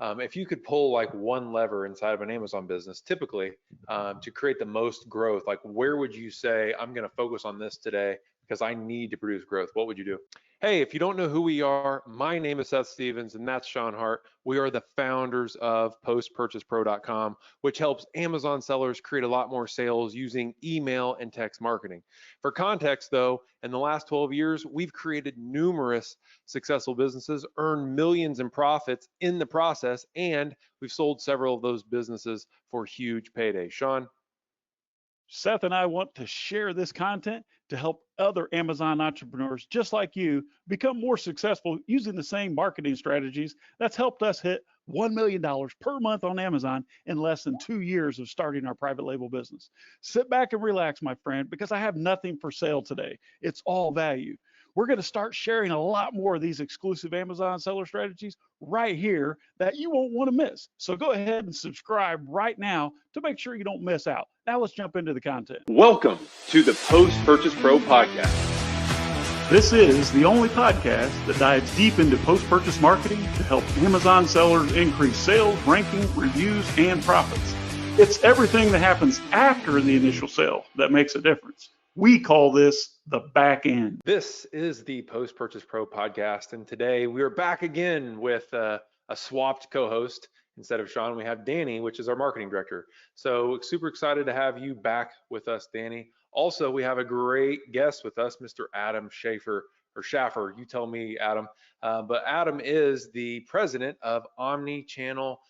If you could pull like one lever inside of an Amazon business, typically to create the most growth, like where would you say, I'm going to focus on this today because I need to produce growth? What would you do? Hey, if you don't know who we are, my name is Seth Stevens and that's Sean Hart. We are the founders of postpurchasepro.com, which helps Amazon sellers create a lot more sales using email and text marketing. For context, though, in the last 12 years, we've created numerous successful businesses, earned millions in profits in the process, and we've sold several of those businesses for huge paydays. Sean? Seth and I want to share this content to help other Amazon entrepreneurs just like you become more successful using the same marketing strategies that's helped us hit $1 million per month on Amazon in less than 2 years of starting our private label business. Sit back and relax, my friend, because I have nothing for sale today. It's all value. We're going to start sharing a lot more of these exclusive Amazon seller strategies right here that you won't want to miss. So go ahead and subscribe right now to make sure you don't miss out. Now let's jump into the content. Welcome to the Post Purchase Pro podcast. This is the only podcast that dives deep into post-purchase marketing to help Amazon sellers increase sales, ranking, reviews, and profits. It's everything that happens after the initial sale that makes a difference. We call this the back end. This is the Post Purchase Pro podcast, and today we are back again with a swapped co-host. Instead of Sean, we have Danny, which is our marketing director. So super excited to have you back with us, Danny. Also, we have a great guest with us, Mr. Adam Shaffer, or Shaffer. You tell me, Adam. But Adam is the president of Omni-Channel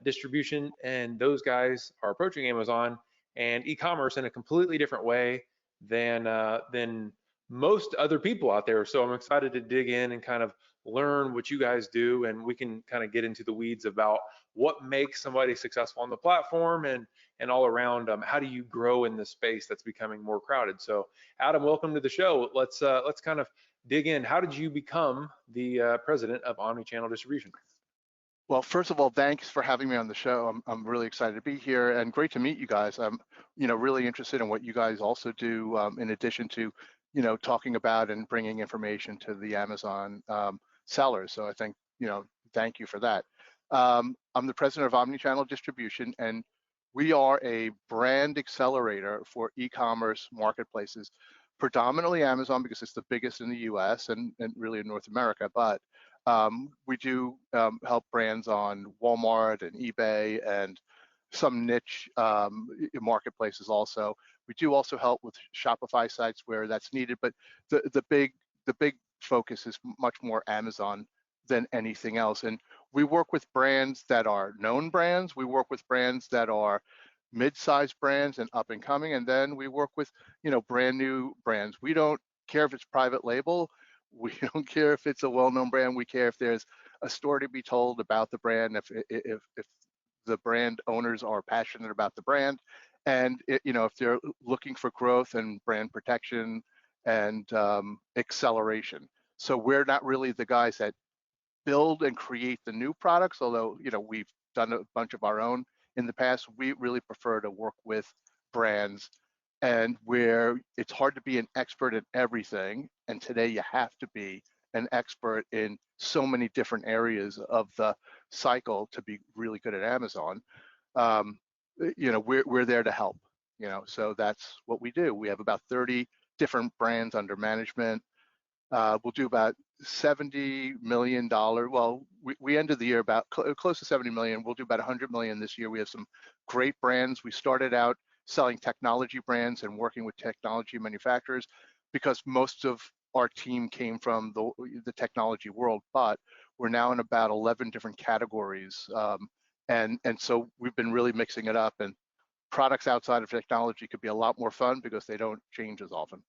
Distribution, and those guys are approaching Amazon and e-commerce in a completely different way than most other people out there. So I'm excited to dig in and kind of learn what you guys do, and we can kind of get into the weeds about what makes somebody successful on the platform and all around how do you grow in this space that's becoming more crowded. So Adam, welcome to the show. Let's kind of dig in. How did you become the president of Omnichannel Distribution? Well, first of all, thanks for having me on the show. I'm really excited to be here and great to meet you guys. I'm, really interested in what you guys also do in addition to, talking about and bringing information to the Amazon sellers. So I think, thank you for that. I'm the president of Omnichannel Distribution, and we are a brand accelerator for e-commerce marketplaces, predominantly Amazon because it's the biggest in the US and really in North America, but we do help brands on Wal-Mart and eBay and some niche marketplaces also. We do also help with Shopify sites where that's needed, but the big focus is much more Amazon than anything else. And we work with brands that are known brands. We work with brands that are mid-sized brands and up and coming. And then we work with, brand new brands. We don't care if it's private label. We don't care if it's a well-known brand. We care if there's a story to be told about the brand, if the brand owners are passionate about the brand, and if they're looking for growth and brand protection and acceleration. So we're not really the guys that build and create the new products, although we've done a bunch of our own in the past. We really prefer to work with brands and where it's hard to be an expert in everything, and today you have to be an expert in so many different areas of the cycle to be really good at Amazon. We're there to help. So that's what we do. We have about 30 different brands under management. We'll do about $70 million. Well, we ended the year about close to 70 million. We'll do about 100 million this year. We have some great brands. We started out selling technology brands and working with technology manufacturers because most of our team came from the technology world, but we're now in about 11 different categories. And so we've been really mixing it up, and products outside of technology could be a lot more fun because they don't change as often.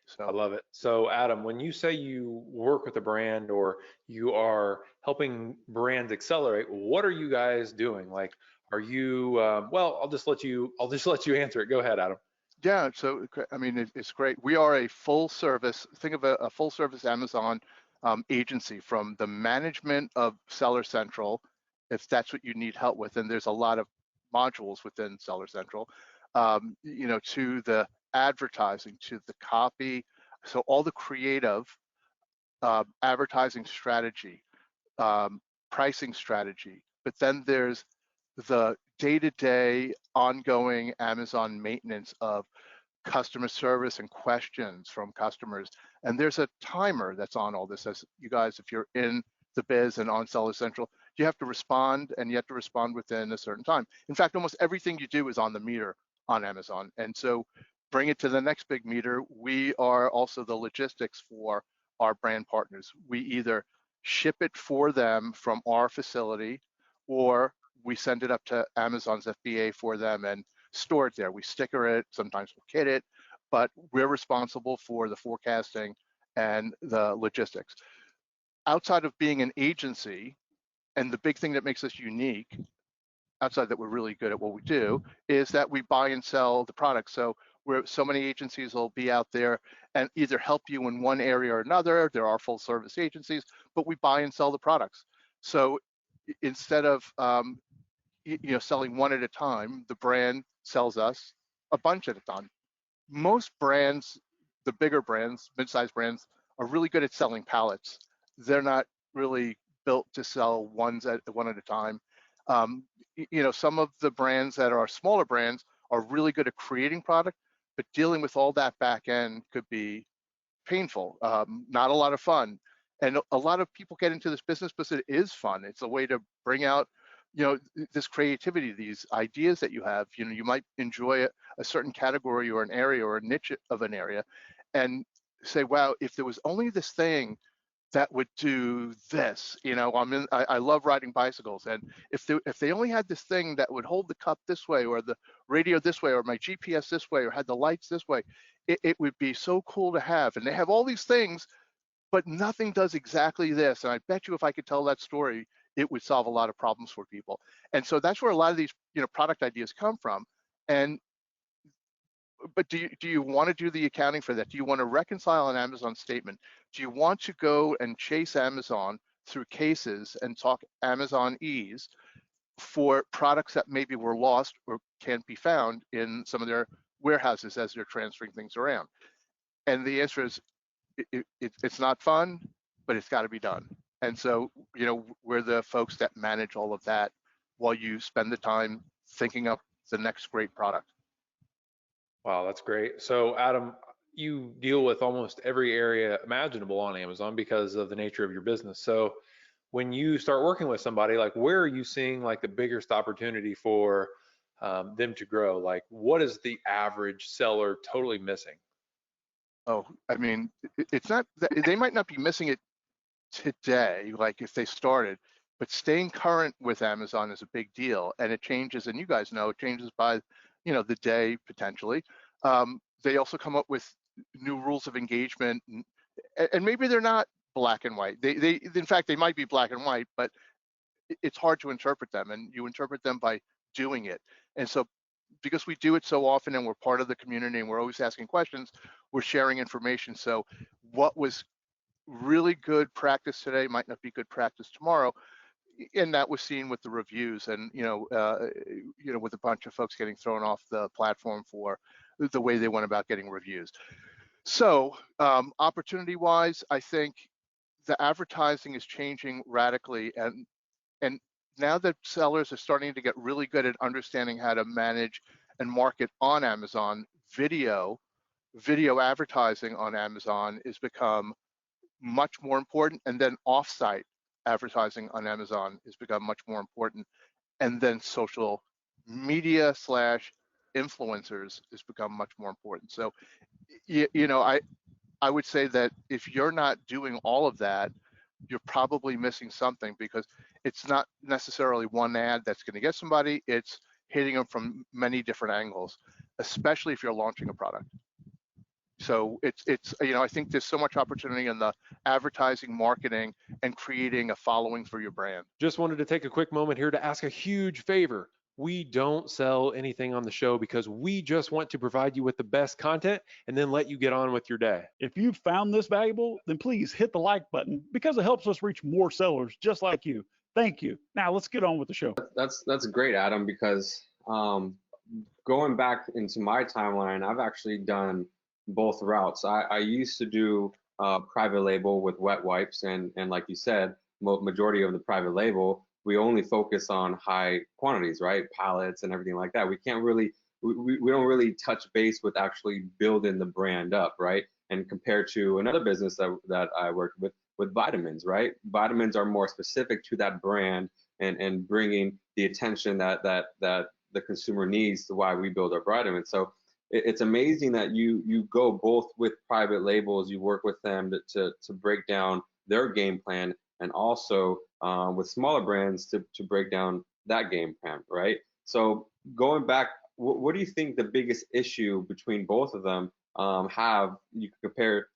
So I love it. So Adam, when you say you work with a brand or you are helping brands accelerate, what are you guys doing? Like, are you? Well, I'll just let you answer it. Go ahead, Adam. Yeah. So I mean, it's great. We are a full service. Think of a full service Amazon agency, from the management of Seller Central, if that's what you need help with, and there's a lot of modules within Seller Central, to the advertising, to the copy, so all the creative advertising strategy, pricing strategy, but then there's the day-to-day ongoing Amazon maintenance of customer service and questions from customers. And there's a timer that's on all this. As you guys, if you're in the biz and on Seller Central, you have to respond, and you have to respond within a certain time. In fact, almost everything you do is on the meter on Amazon. And so bring it to the next big meter. We are also the logistics for our brand partners. We either ship it for them from our facility, or we send it up to Amazon's FBA for them and store it there. We sticker it, sometimes we'll kit it, but we're responsible for the forecasting and the logistics. Outside of being an agency, and the big thing that makes us unique, outside that we're really good at what we do, is that we buy and sell the product. So so many agencies will be out there and either help you in one area or another. There are full service agencies, but we buy and sell the products. So instead of selling one at a time, the brand sells us a bunch at a time. Most brands, the bigger brands, mid-sized brands, are really good at selling pallets. They're not really built to sell one at a time. Some of the brands that are smaller brands are really good at creating product, but dealing with all that back end could be painful, not a lot of fun. And a lot of people get into this business because it is fun. It's a way to bring out, this creativity, these ideas that you have. You might enjoy a certain category or an area or a niche of an area, and say, wow, if there was only this thing that would do this. I love riding bicycles, and if they only had this thing that would hold the cup this way, or the radio this way, or my GPS this way, or had the lights this way, it would be so cool to have. And they have all these things, but nothing does exactly this. And I bet you if I could tell that story, it would solve a lot of problems for people. And so that's where a lot of these product ideas come from. But do you want to do the accounting for that? Do you want to reconcile an Amazon statement? Do you want to go and chase Amazon through cases and talk Amazonese for products that maybe were lost or can't be found in some of their warehouses as they're transferring things around? And the answer is, it's not fun, but it's got to be done. And so, we're the folks that manage all of that while you spend the time thinking up the next great product. Wow, that's great. So Adam, you deal with almost every area imaginable on Amazon because of the nature of your business. So when you start working with somebody, like, where are you seeing like the biggest opportunity for them to grow? Like, what is the average seller totally missing? Oh, I mean, it's not that they might not be missing it today, like if they started, but staying current with Amazon is a big deal, and it changes, and you guys know it changes by, the day potentially. They also come up with new rules of engagement, and maybe they're not black and white. They in fact, they might be black and white, but it's hard to interpret them, and you interpret them by doing it. And so, because we do it so often and we're part of the community and we're always asking questions, we're sharing information. So what was really good practice today might not be good practice tomorrow, and that was seen with the reviews, and with a bunch of folks getting thrown off the platform for the way they went about getting reviews. So opportunity-wise, I think the advertising is changing radically, and now that sellers are starting to get really good at understanding how to manage and market on Amazon, video advertising on Amazon has become much more important, and then offsite advertising on Amazon has become much more important, and then social media / influencers has become much more important. So, I would say that if you're not doing all of that, you're probably missing something, because it's not necessarily one ad that's going to get somebody. It's hitting them from many different angles, especially if you're launching a product. So it's I think there's so much opportunity in the advertising, marketing, and creating a following for your brand. Just wanted to take a quick moment here to ask a huge favor. We don't sell anything on the show because we just want to provide you with the best content and then let you get on with your day. If you found this valuable, then please hit the like button, because it helps us reach more sellers just like you. Thank you. Now let's get on with the show. That's great, Adam, because going back into my timeline, I've actually done both routes. I used to do private label with wet wipes, and like you said, majority of the private label, we only focus on high quantities, right? Pallets and everything like that. We can't really, we don't really touch base with actually building the brand up, right? And compared to another business that I worked with vitamins, right? Vitamins are more specific to that brand and bringing the attention that the consumer needs to why we build our vitamins. So it's amazing that you go both with private labels, you work with them to break down their game plan, and also with smaller brands to break down that game plan, right? So going back, what do you think the biggest issue between both of them have? You can compare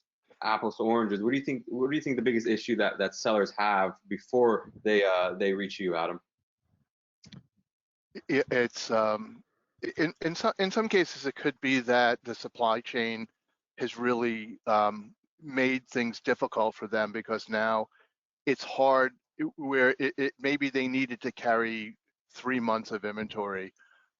apples to oranges. What do you think? What do you think the biggest issue that sellers have before they reach you, Adam? It's in some cases it could be that the supply chain has really made things difficult for them, because now it's hard where maybe they needed to carry 3 months of inventory.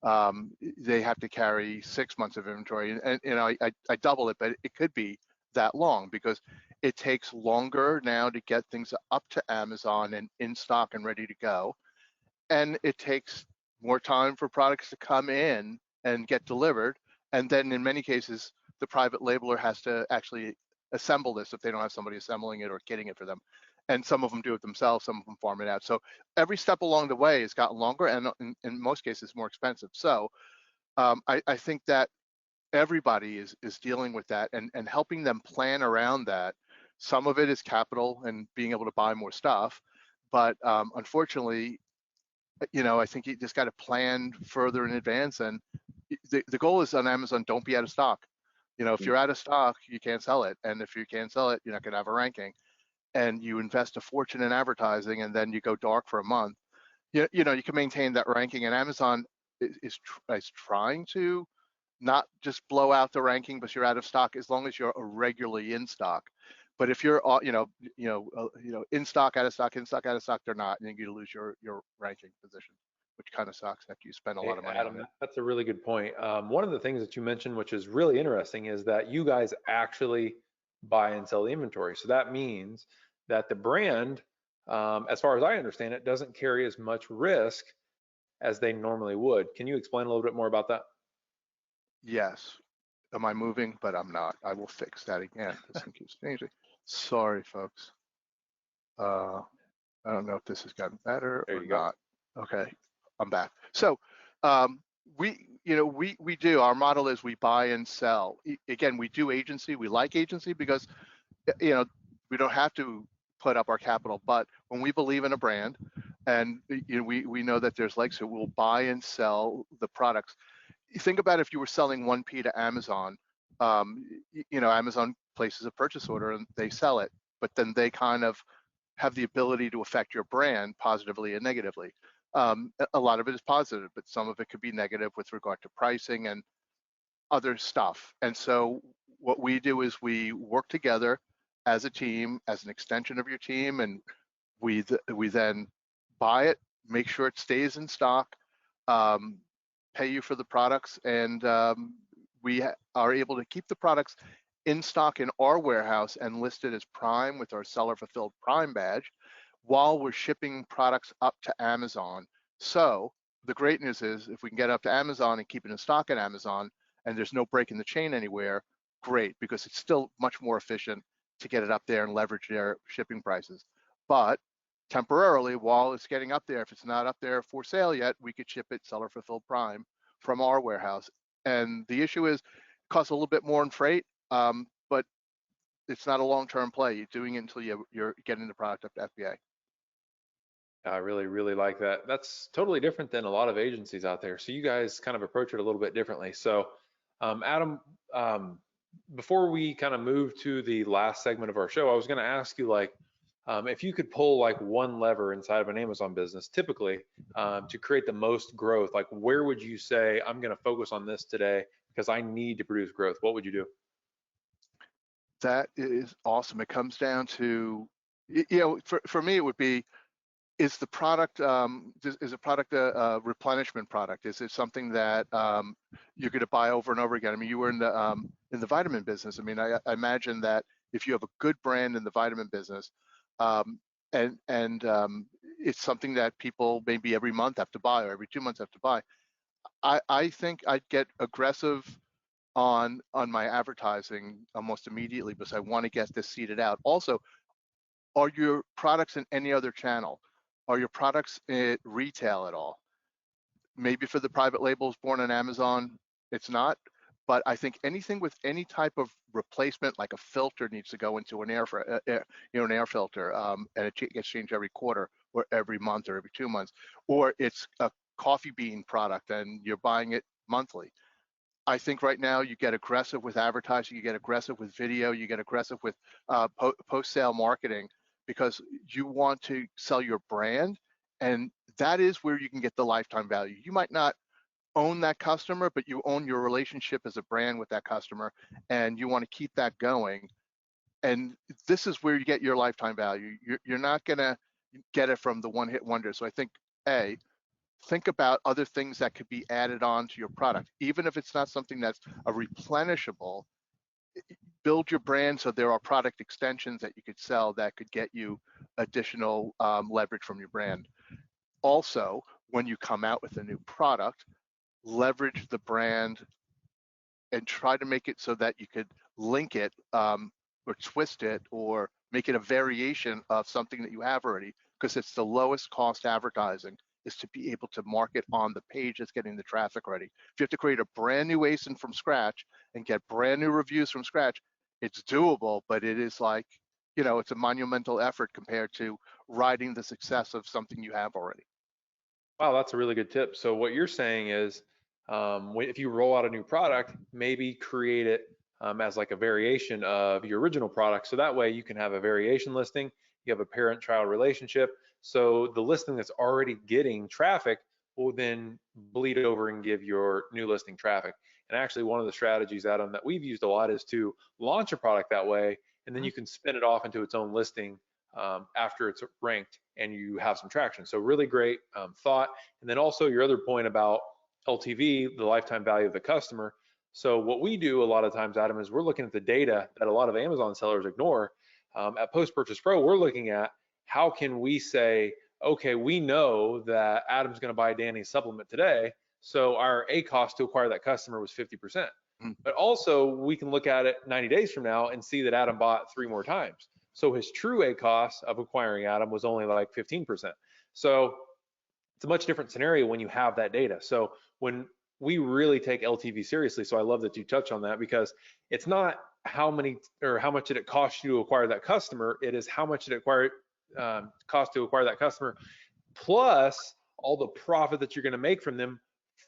They have to carry 6 months of inventory, and I double it, but it could be that long because it takes longer now to get things up to Amazon and in stock and ready to go, and it takes more time for products to come in and get delivered, and then in many cases the private labeler has to actually assemble this if they don't have somebody assembling it or kitting it for them. And some of them do it themselves, some of them farm it out. So every step along the way has gotten longer and in most cases more expensive. So I think that everybody is dealing with that and helping them plan around that. Some of it is capital and being able to buy more stuff, but unfortunately, I think you just got to plan further in advance. And the goal is on Amazon, don't be out of stock. If you're out of stock, you can't sell it. And if you can't sell it, you're not going to have a ranking. And you invest a fortune in advertising and then you go dark for a month. You can maintain that ranking. And Amazon is trying to not just blow out the ranking, but you're out of stock as long as you're regularly in stock. But if you're, in stock, out of stock, in stock, out of stock, they're not, and you're going to lose your ranking position, which kind of sucks after you spend a lot of money Adam, on it. that's a really good point. One of the things that you mentioned, which is really interesting, is that you guys actually buy and sell the inventory. So that means that the brand, as far as I understand it, doesn't carry as much risk as they normally would. Can you explain a little bit more about that? Yes. Am I moving? But I'm not. I will fix that again. This thing keeps changing. Sorry, folks. I don't know if this has gotten better or not. Okay, I'm back. So we do. Our model is we buy and sell. Again, we do agency. We like agency because we don't have to put up our capital. But when we believe in a brand, and we know that there's legs, so we'll buy and sell the products. You think about if you were selling 1P to Amazon. Amazon places a purchase order and they sell it, but then they kind of have the ability to affect your brand positively and negatively. A lot of it is positive, but some of it could be negative with regard to pricing and other stuff. And so what we do is we work together as a team, as an extension of your team, and we then buy it, make sure it stays in stock, pay you for the products, and we are able to keep the products in stock in our warehouse and listed as Prime with our seller fulfilled Prime badge while we're shipping products up to Amazon. So the great news is if we can get up to Amazon and keep it in stock at Amazon and there's no break in the chain anywhere, great, because it's still much more efficient to get it up there and leverage their shipping prices. But temporarily, while it's getting up there, if it's not up there for sale yet, we could ship it seller fulfilled Prime from our warehouse. And the issue is it costs a little bit more in freight, but it's not a long-term play. You're doing it until you're getting the product up to FBA. I really, really like that. That's totally different than a lot of agencies out there. So you guys kind of approach it a little bit differently. So, Adam, before we kind of move to the last segment of our show, I was going to ask you, if you could pull one lever inside of an Amazon business, typically, to create the most growth, where would you say, I'm going to focus on this today because I need to produce growth? What would you do? That is awesome. It comes down to, for me, it would be, is the product, is a product a replenishment product? Is it something that you're going to buy over and over again? I mean, you were in the vitamin business. I mean, I imagine that if you have a good brand in the vitamin business, and it's something that people maybe every month have to buy or every 2 months have to buy. I think I'd get aggressive on my advertising almost immediately because I want to get this seeded out. Also, are your products in any other channel? Are your products at retail at all? Maybe for the private labels born on Amazon, it's not. But I think anything with any type of replacement, like a filter, needs to go into an an air filter, and it gets changed every quarter or every month or every 2 months. Or it's a coffee bean product and you're buying it monthly. I think right now you get aggressive with advertising, you get aggressive with video, you get aggressive with post-sale marketing because you want to sell your brand, and that is where you can get the lifetime value. You might not own that customer, but you own your relationship as a brand with that customer, and you want to keep that going. And this is where you get your lifetime value. You're not going to get it from the one-hit wonder. So I think, think about other things that could be added on to your product. Even if it's not something that's a replenishable, build your brand so there are product extensions that you could sell that could get you additional leverage from your brand. Also, when you come out with a new product, leverage the brand and try to make it so that you could link it or twist it or make it a variation of something that you have already, because it's the lowest cost advertising is to be able to market on the page that's getting the traffic ready. If you have to create a brand new ASIN from scratch and get brand new reviews from scratch, it's doable, but it is like, it's a monumental effort compared to riding the success of something you have already. Wow, that's a really good tip. So what you're saying is, if you roll out a new product, maybe create it as like a variation of your original product. So that way you can have a variation listing, you have a parent-child relationship. So the listing that's already getting traffic will then bleed over and give your new listing traffic. And actually one of the strategies, Adam, that we've used a lot is to launch a product that way, and then you can spin it off into its own listing after it's ranked and you have some traction. So really great thought. And then also your other point about LTV, the lifetime value of the customer. So what we do a lot of times, Adam, is we're looking at the data that a lot of Amazon sellers ignore. At Post Purchase Pro, we're looking at how can we say, okay, we know that Adam's going to buy Danny's supplement today, so our A cost to acquire that customer was 50%. But also we can look at it 90 days from now and see that Adam bought 3 more times. So his true A cost of acquiring Adam was only like 15%. So it's a much different scenario when you have that data. So when we really take LTV seriously, so I love that you touch on that, because it's not how much did it cost you to acquire that customer, it is how much did it cost to acquire that customer, plus all the profit that you're going to make from them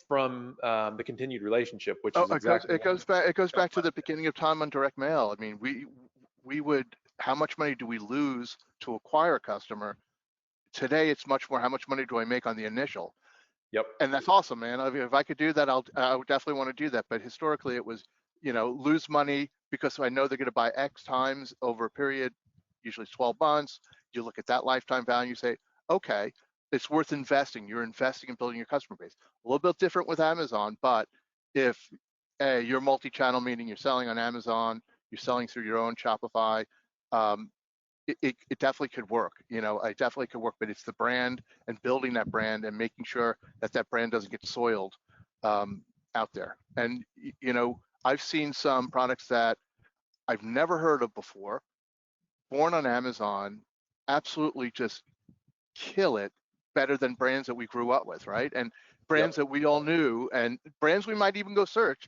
from the continued relationship, which is exactly it goes back to the beginning of time on direct mail. I mean, we would, how much money do we lose to acquire a customer? Today it's much more, how much money do I make on the initial? Yep. And that's awesome, man. If I could do that, I would definitely want to do that. But historically it was, lose money because I know they're going to buy X times over a period, usually 12 months. You look at that lifetime value, you say, okay, it's worth investing. You're investing in building your customer base. A little bit different with Amazon, but if you're multi-channel, meaning you're selling on Amazon, you're selling through your own Shopify, it definitely could work. It definitely could work, but it's the brand and building that brand and making sure that that brand doesn't get soiled out there. And, I've seen some products that I've never heard of before, born on Amazon, absolutely just kill it better than brands that we grew up with, right? And brands that we all knew, and brands we might even go search,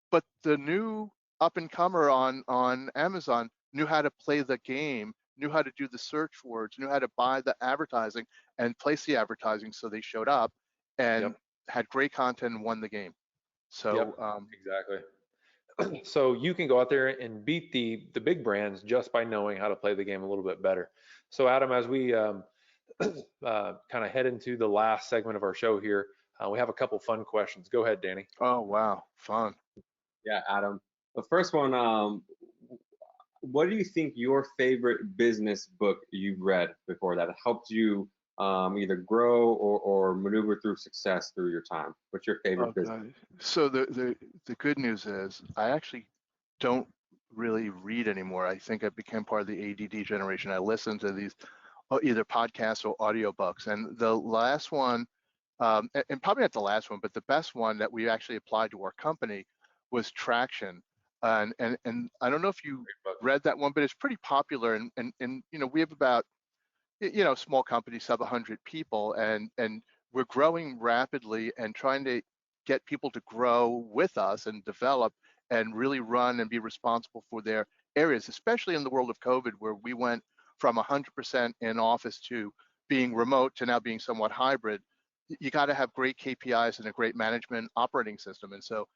but the new up and comer on Amazon knew how to play the game, knew how to do the search words, knew how to buy the advertising and place the advertising so they showed up and had great content and won the game. So exactly. So you can go out there and beat the big brands just by knowing how to play the game a little bit better. So Adam, as we kind of head into the last segment of our show here, we have a couple fun questions. Go ahead, Danny. Oh, wow, fun. Yeah, Adam. The first one, what do you think your favorite business book you've read before that helped you either grow or maneuver through success through your time? What's your favorite business? So the good news is I actually don't really read anymore. I think I became part of the ADD generation. I listen to these either podcasts or audiobooks. And the last one, and probably not the last one, but the best one that we actually applied to our company was Traction. And I don't know if you read that one, but it's pretty popular. And we have about, small company, sub 100 people, and we're growing rapidly and trying to get people to grow with us and develop and really run and be responsible for their areas, especially in the world of COVID, where we went from 100% in office to being remote to now being somewhat hybrid. You got to have great KPIs and a great management operating system. And so,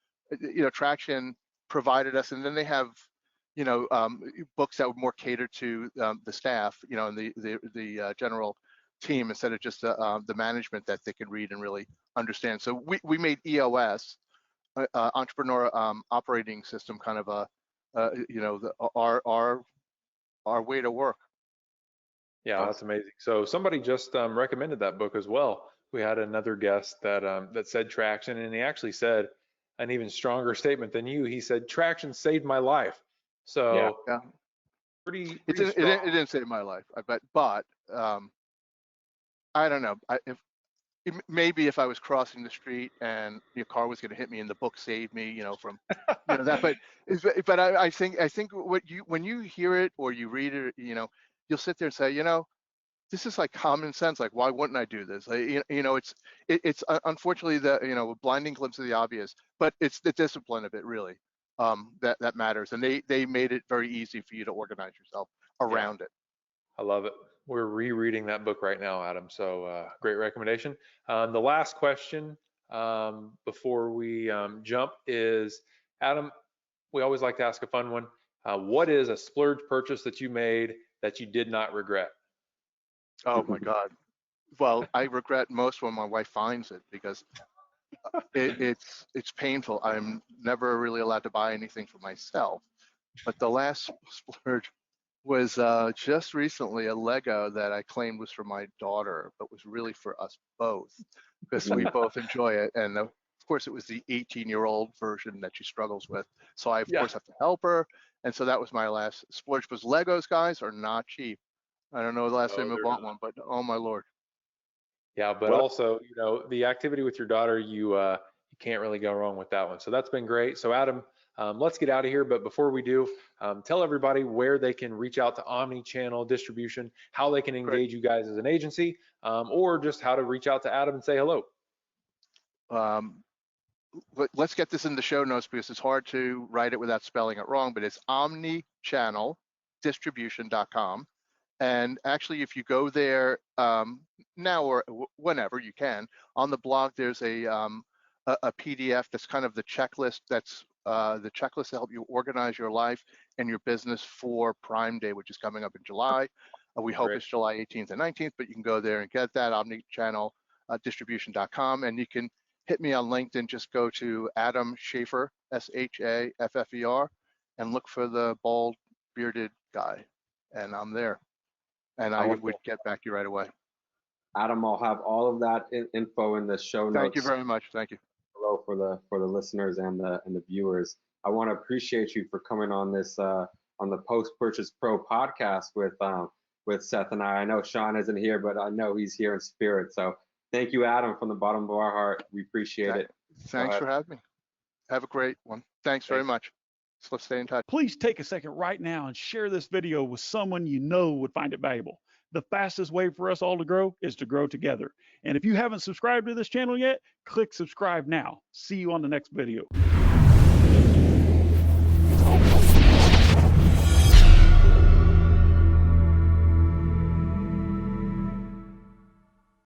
Traction provided us, and then they have, books that were more catered to the staff, and the general team, instead of just the management that they can read and really understand. So we made EOS, Entrepreneur Operating System, kind of our way to work. Yeah, that's amazing. So somebody just recommended that book as well. We had another guest that said Traction, and he actually said an even stronger statement than you. He said, Traction saved my life. So yeah. Pretty it didn't save my life, but I don't know. Maybe if I was crossing the street and your car was going to hit me and the book saved me, from that. But I think when you hear it or you read it, you'll sit there and say, this is like common sense. Like, why wouldn't I do this? It's unfortunately a blinding glimpse of the obvious, but it's the discipline of it really that matters. And they made it very easy for you to organize yourself around it. I love it. We're rereading that book right now, Adam. So great recommendation. The last question before we jump is, Adam, we always like to ask a fun one. What is a splurge purchase that you made that you did not regret? Oh my God. Well, I regret most when my wife finds it, because it's painful. I'm never really allowed to buy anything for myself. But the last splurge was just recently a Lego that I claimed was for my daughter, but was really for us both, because we both enjoy it. And of course, it was the 18-year-old version that she struggles with. So I, of course, have to help her. And so that was my last splurge, because Legos, guys, are not cheap. I don't know the last time I bought one, but oh my Lord. Yeah, but also, the activity with your daughter, you can't really go wrong with that one. So that's been great. So Adam, let's get out of here. But before we do, tell everybody where they can reach out to omni-channel distribution, how they can engage you guys as an agency, or just how to reach out to Adam and say hello. Let's get this in the show notes, because it's hard to write it without spelling it wrong, but it's omnichanneldistribution.com. And actually, if you go there now or whenever you can, on the blog, there's a PDF that's kind of the checklist. That's the checklist to help you organize your life and your business for Prime Day, which is coming up in July. We hope it's July 18th and 19th, but you can go there and get that, omnichanneldistribution.com. And you can hit me on LinkedIn. Just go to Adam Shaffer, Shaffer, and look for the bald bearded guy. And I'm there. And I would get back to you right away. Adam, I'll have all of that info in the show notes. Thank you very much. Thank you. Hello for the listeners and the viewers. I want to appreciate you for coming on this on the Post Purchase Pro podcast with Seth and I. I know Sean isn't here, but I know he's here in spirit. So thank you, Adam, from the bottom of our heart. We appreciate it. Thanks for having me. Have a great one. Thanks very much. So let's stay in touch. Please take a second right now and share this video with someone you know would find it valuable. The fastest way for us all to grow is to grow together. And if you haven't subscribed to this channel yet, click subscribe now. See you on the next video.